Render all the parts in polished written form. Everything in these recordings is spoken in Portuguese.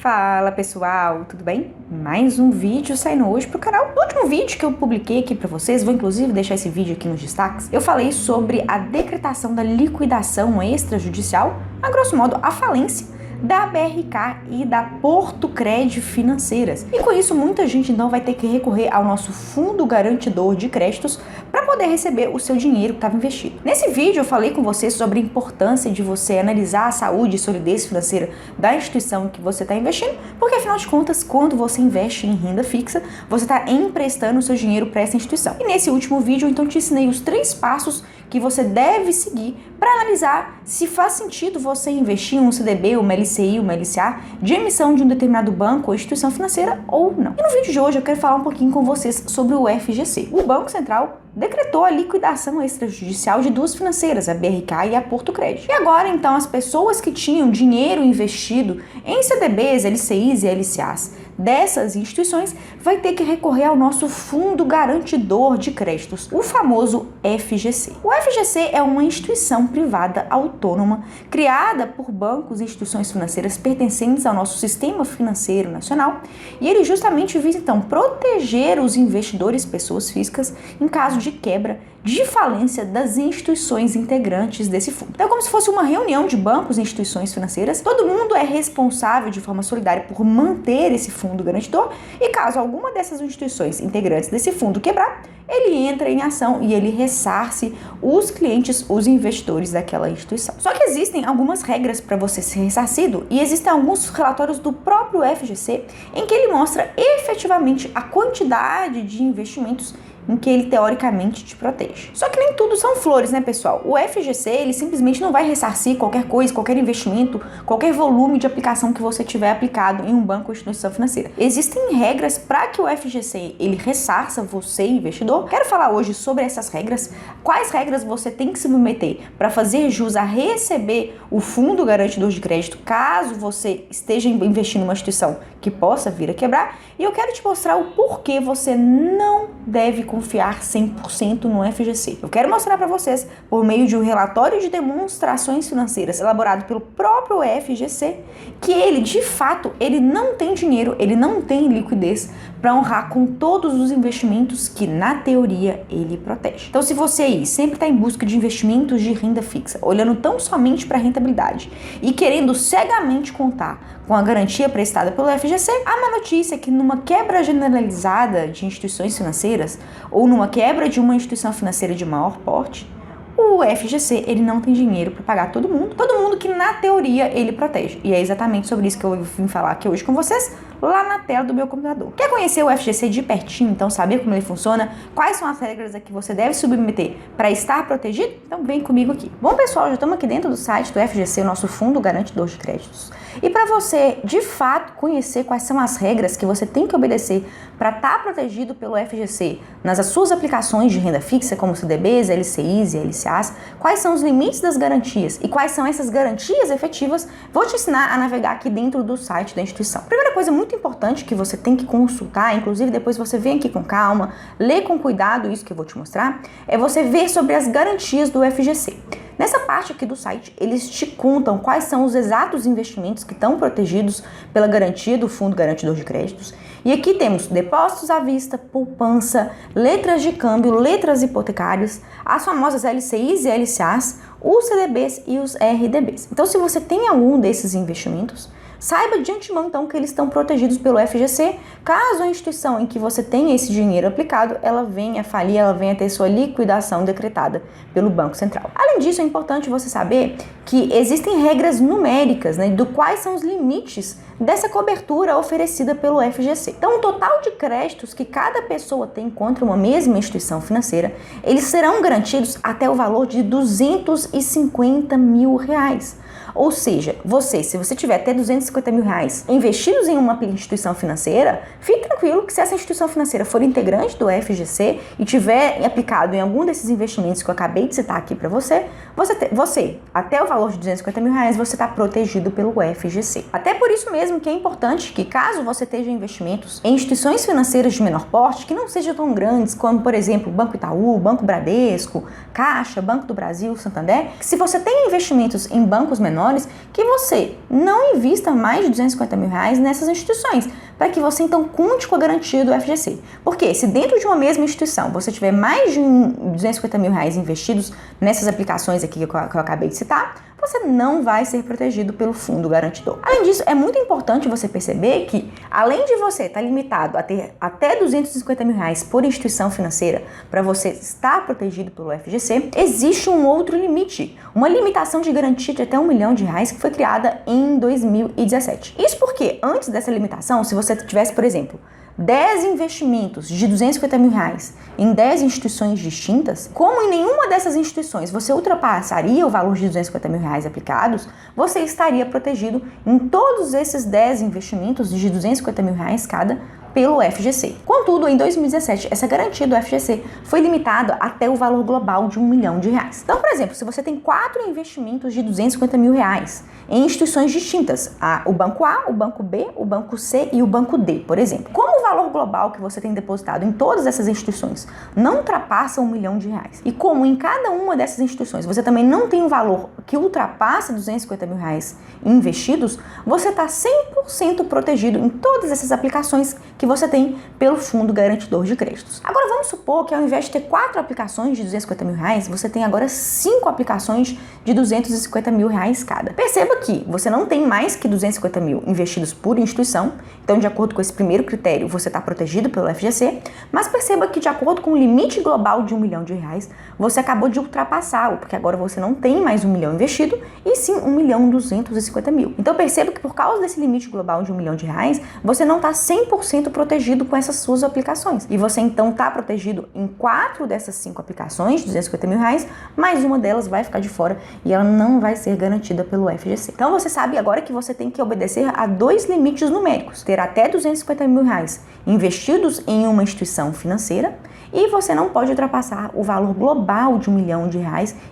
Fala pessoal, tudo bem? Mais um vídeo saindo hoje pro canal. No último vídeo que eu publiquei aqui pra vocês, vou inclusive deixar esse vídeo aqui nos destaques, eu falei sobre a decretação da liquidação extrajudicial, a grosso modo a falência da BRK e da Portocred Financeiras. E com isso, muita gente então vai ter que recorrer ao nosso fundo garantidor de créditos para poder receber o seu dinheiro que estava investido. Nesse vídeo eu falei com vocês sobre a importância de você analisar a saúde e solidez financeira da instituição em que você está investindo, porque afinal de contas, quando você investe em renda fixa, você está emprestando o seu dinheiro para essa instituição. E nesse último vídeo, então, te ensinei os 3 passos que você deve seguir para analisar se faz sentido você investir em um CDB, uma LCI, uma LCA de emissão de um determinado banco ou instituição financeira ou não. E no vídeo de hoje eu quero falar um pouquinho com vocês sobre o FGC. O Banco Central decretou a liquidação extrajudicial de 2 financeiras, a BRK e a Portocred. E agora, então, as pessoas que tinham dinheiro investido em CDBs, LCIs e LCAs dessas instituições vai ter que recorrer ao nosso Fundo Garantidor de Créditos, o famoso FGC. O FGC é uma instituição privada autônoma criada por bancos e instituições financeiras pertencentes ao nosso sistema financeiro nacional, e ele justamente visa, então, proteger os investidores, pessoas físicas, em caso de quebra, de falência das instituições integrantes desse fundo. Então é como se fosse uma reunião de bancos e instituições financeiras. Todo mundo é responsável de forma solidária por manter esse fundo garantidor, e caso alguma dessas instituições integrantes desse fundo quebrar, ele entra em ação e ele ressarce os clientes, os investidores daquela instituição. Só que existem algumas regras para você ser ressarcido, e existem alguns relatórios do próprio FGC em que ele mostra efetivamente a quantidade de investimentos em que ele teoricamente te protege. Só que nem tudo são flores, né, pessoal? O FGC, ele simplesmente não vai ressarcir qualquer coisa, qualquer investimento, qualquer volume de aplicação que você tiver aplicado em um banco ou instituição financeira. Existem regras para que o FGC, ele ressarça você, investidor. Quero falar hoje sobre essas regras, quais regras você tem que se submeter para fazer jus a receber o fundo garantidor de crédito, caso você esteja investindo em uma instituição que possa vir a quebrar, e eu quero te mostrar o porquê você não deve confiar 100% no FGC. Eu quero mostrar para vocês, por meio de um relatório de demonstrações financeiras elaborado pelo próprio FGC, que ele, de fato, ele não tem dinheiro, ele não tem liquidez para honrar com todos os investimentos que, na teoria, ele protege. Então, se você aí sempre está em busca de investimentos de renda fixa, olhando tão somente para a rentabilidade e querendo cegamente contar com a garantia prestada pelo FGC, há uma notícia que numa quebra generalizada de instituições financeiras ou numa quebra de uma instituição financeira de maior porte, o FGC, ele não tem dinheiro para pagar todo mundo que na teoria ele protege. E é exatamente sobre isso que eu vim falar aqui hoje com vocês, lá na tela do meu computador. Quer conhecer o FGC de pertinho, então saber como ele funciona, quais são as regras a que você deve submeter para estar protegido? Então vem comigo aqui. Bom, pessoal, já estamos aqui dentro do site do FGC, o nosso Fundo Garantidor de Créditos. E para você, de fato, conhecer quais são as regras que você tem que obedecer para estar protegido pelo FGC nas suas aplicações de renda fixa, como CDBs, LCIs e LCAs, quais são os limites das garantias e quais são essas garantias efetivas, vou te ensinar a navegar aqui dentro do site da instituição. Primeira coisa muito importante que você tem que consultar, inclusive depois você vem aqui com calma, lê com cuidado isso que eu vou te mostrar, é você ver sobre as garantias do FGC. Nessa parte aqui do site, eles te contam quais são os exatos investimentos que estão protegidos pela garantia do Fundo Garantidor de Créditos. E aqui temos depósitos à vista, poupança, letras de câmbio, letras hipotecárias, as famosas LCIs e LCAs, os CDBs e os RDBs. Então, se você tem algum desses investimentos, saiba de antemão, então, que eles estão protegidos pelo FGC, caso a instituição em que você tenha esse dinheiro aplicado, ela venha a falir, ela venha a ter sua liquidação decretada pelo Banco Central. Além disso, é importante você saber que existem regras numéricas, né, do quais são os limites dessa cobertura oferecida pelo FGC. Então, o total de créditos que cada pessoa tem contra uma mesma instituição financeira, eles serão garantidos até o valor de R$250 mil. Ou seja, se você tiver até R$250 mil investidos em uma instituição financeira, fique tranquilo que se essa instituição financeira for integrante do FGC e tiver aplicado em algum desses investimentos que eu acabei de citar aqui para você, você, até o valor de R$250.000, você está protegido pelo FGC. Até por isso mesmo que é importante que, caso você tenha investimentos em instituições financeiras de menor porte, que não sejam tão grandes como, por exemplo, Banco Itaú, Banco Bradesco, Caixa, Banco do Brasil, Santander, que se você tem investimentos em bancos menores, que você não invista mais de R$250.000 nessas instituições, para que você então conte com a garantia do FGC. Porque se dentro de uma mesma instituição você tiver mais de R$250.000 investidos nessas aplicações aqui que eu acabei de citar, você não vai ser protegido pelo fundo garantidor. Além disso, é muito importante você perceber que, além de você estar limitado a ter até R$250.000 por instituição financeira para você estar protegido pelo FGC, existe um outro limite, uma limitação de garantia de até R$1 milhão que foi criada em 2017. Isso porque, antes dessa limitação, se você tivesse, por exemplo, 10 investimentos de R$250.000 em 10 instituições distintas, como em nenhuma dessas instituições você ultrapassaria o valor de R$250.000 aplicados, você estaria protegido em todos esses 10 investimentos de R$250.000 cada pelo FGC. Contudo, em 2017, essa garantia do FGC foi limitada até o valor global de R$1 milhão. Então, por exemplo, se você tem 4 investimentos de R$250.000 em instituições distintas, o Banco A, o Banco B, o Banco C e o Banco D, por exemplo. Como o valor global que você tem depositado em todas essas instituições não ultrapassa R$1 milhão, e como em cada uma dessas instituições você também não tem um valor que ultrapassa R$250.000 investidos, você está 100% protegido em todas essas aplicações que você tem pelo Fundo Garantidor de Créditos. Agora vamos supor que ao invés de ter 4 aplicações de R$250.000, você tem agora 5 aplicações de R$250.000 cada. Perceba que você não tem mais que R$250.000 investidos por instituição, então de acordo com esse primeiro critério você está protegido pelo FGC, mas perceba que de acordo com o limite global de R$1 milhão, você acabou de ultrapassá-lo, porque agora você não tem mais R$1 milhão investido, e sim R$1.250.000. Então perceba que por causa desse limite global de R$1 milhão, você não está 100% protegido com essas suas aplicações. E você então está protegido em 4 dessas 5 aplicações de R$250.000, mas uma delas vai ficar de fora e ela não vai ser garantida pelo FGC. Então você sabe agora que você tem que obedecer a 2 limites numéricos: ter até R$250.000 investidos em uma instituição financeira, e você não pode ultrapassar o valor global de R$1 milhão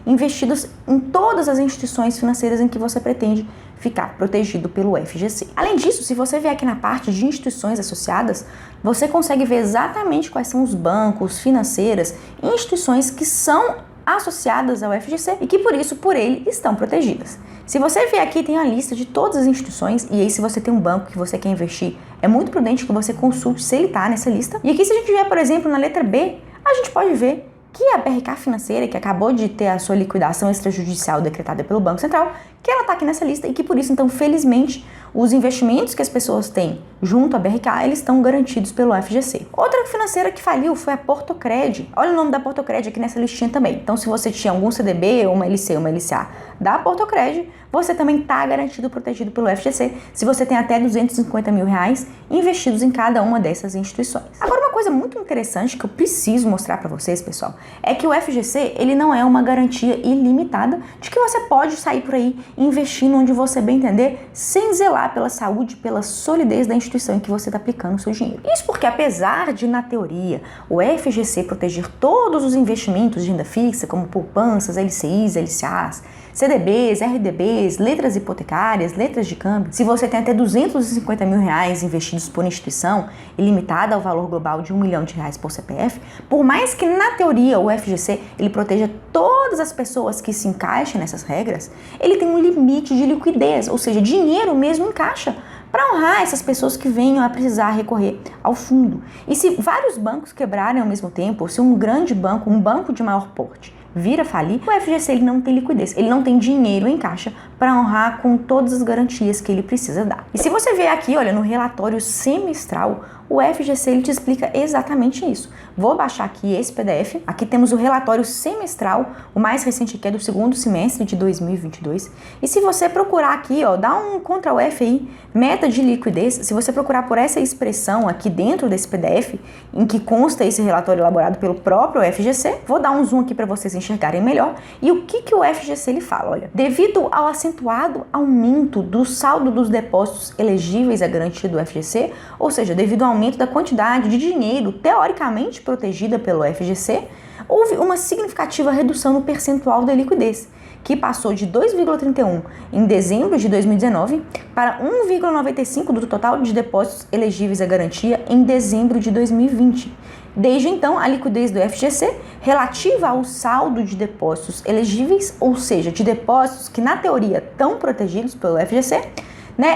investidos em todas as instituições financeiras em que você pretende ficar protegido pelo FGC. Além disso, se você vier aqui na parte de instituições associadas, você consegue ver exatamente quais são os bancos, financeiras e instituições que são associadas ao FGC e que por ele estão protegidas. Se você vier aqui, tem a lista de todas as instituições, e aí se você tem um banco que você quer investir, é muito prudente que você consulte se ele está nessa lista. E aqui, se a gente vier, por exemplo, na letra B, a gente pode ver que a BRK Financeira, que acabou de ter a sua liquidação extrajudicial decretada pelo Banco Central, que ela está aqui nessa lista e que por isso, então, felizmente, os investimentos que as pessoas têm junto à BRK, eles estão garantidos pelo FGC. Outra financeira que faliu foi a Portocred. Olha o nome da Portocred aqui nessa listinha também. Então, se você tinha algum CDB, uma LC, uma LCA da Portocred, você também está garantido, protegido pelo FGC, se você tem até R$250.000 investidos em cada uma dessas instituições. Agora, uma coisa muito interessante que eu preciso mostrar para vocês, pessoal, é que o FGC, ele não é uma garantia ilimitada de que você pode sair por aí investindo onde você bem entender, sem zelar pela saúde, pela solidez da instituição em que você está aplicando o seu dinheiro. Isso porque, apesar de, na teoria, o FGC proteger todos os investimentos de renda fixa, como poupanças, LCIs, LCAs, CDBs, RDBs, letras hipotecárias, letras de câmbio, se você tem até R$250.000 investidos por instituição e limitada ao valor global de R$1 milhão por CPF, por mais que na teoria o FGC ele proteja todas as pessoas que se encaixem nessas regras, ele tem um limite de liquidez, ou seja, dinheiro mesmo em caixa, para honrar essas pessoas que venham a precisar recorrer ao fundo. E se vários bancos quebrarem ao mesmo tempo, ou se um grande banco, um banco de maior porte, vir a falir, o FGC ele não tem liquidez, ele não tem dinheiro em caixa para honrar com todas as garantias que ele precisa dar. E se você ver aqui, olha, no relatório semestral, o FGC ele te explica exatamente isso. Vou baixar aqui esse PDF. Aqui temos o relatório semestral, o mais recente que é do segundo semestre de 2022. E se você procurar aqui, ó, dá um Ctrl F aí, meta de liquidez. Se você procurar por essa expressão aqui dentro desse PDF, em que consta esse relatório elaborado pelo próprio FGC, vou dar um zoom aqui para vocês enxergarem melhor. E o que o FGC ele fala? Olha, devido ao acentuado aumento do saldo dos depósitos elegíveis à garantia do FGC, ou seja, devido ao aumento da quantidade de dinheiro teoricamente protegida pelo FGC, houve uma significativa redução no percentual da liquidez, que passou de 2,31 em dezembro de 2019 para 1,95 do total de depósitos elegíveis à garantia em dezembro de 2020. Desde então, a liquidez do FGC relativa ao saldo de depósitos elegíveis, ou seja, de depósitos que na teoria estão protegidos pelo FGC,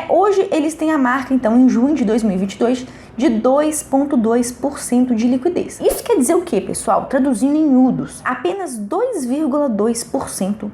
hoje eles têm a marca, então, em junho de 2022, de 2,2% de liquidez. Isso quer dizer o quê, pessoal? Traduzindo em miúdos, apenas 2,2%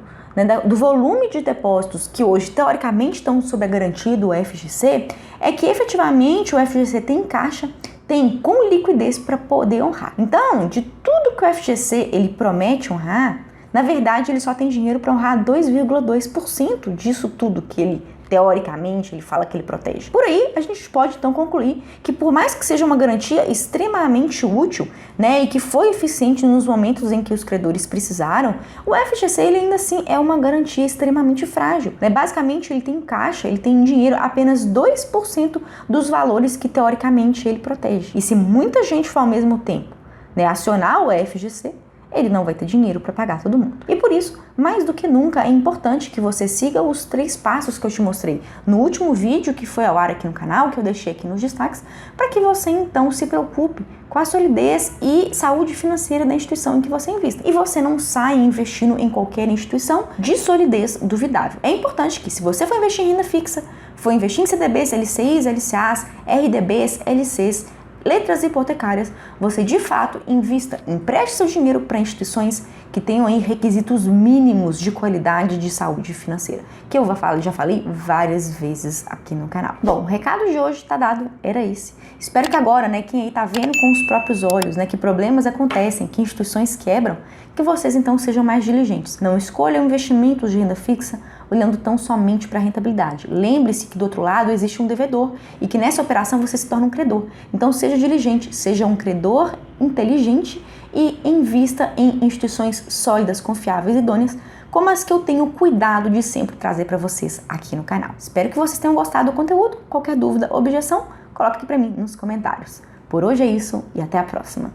do volume de depósitos que hoje, teoricamente, estão sob a garantia do FGC, é que efetivamente o FGC tem em caixa, tem com liquidez para poder honrar. Então, de tudo que o FGC ele promete honrar, na verdade, ele só tem dinheiro para honrar 2,2% disso tudo que ele teoricamente, ele fala que ele protege. Por aí, a gente pode então concluir que por mais que seja uma garantia extremamente útil, e que foi eficiente nos momentos em que os credores precisaram, o FGC ele ainda assim é uma garantia extremamente frágil. Basicamente, ele tem caixa, ele tem dinheiro apenas 2% dos valores que teoricamente ele protege. E se muita gente for ao mesmo tempo acionar o FGC, ele não vai ter dinheiro para pagar todo mundo. E por isso, mais do que nunca, é importante que você siga os 3 passos que eu te mostrei no último vídeo que foi ao ar aqui no canal, que eu deixei aqui nos destaques, para que você então se preocupe com a solidez e saúde financeira da instituição em que você invista. E você não saia investindo em qualquer instituição de solidez duvidável. É importante que, se você for investir em renda fixa, for investir em CDBs, LCIs, LCAs, RDBs, LCs, letras hipotecárias, você de fato invista, empreste seu dinheiro para instituições que tenham aí requisitos mínimos de qualidade de saúde financeira, que eu já falei várias vezes aqui no canal. Bom, o recado de hoje tá dado, era esse. Espero que agora, quem aí tá vendo com os próprios olhos, que problemas acontecem, que instituições quebram, que vocês então sejam mais diligentes. Não escolham investimentos de renda fixa olhando tão somente para a rentabilidade. Lembre-se que do outro lado existe um devedor e que nessa operação você se torna um credor. Então seja diligente, seja um credor inteligente e invista em instituições sólidas, confiáveis e idôneas, como as que eu tenho cuidado de sempre trazer para vocês aqui no canal. Espero que vocês tenham gostado do conteúdo. Qualquer dúvida, objeção, coloque aqui para mim nos comentários. Por hoje é isso e até a próxima.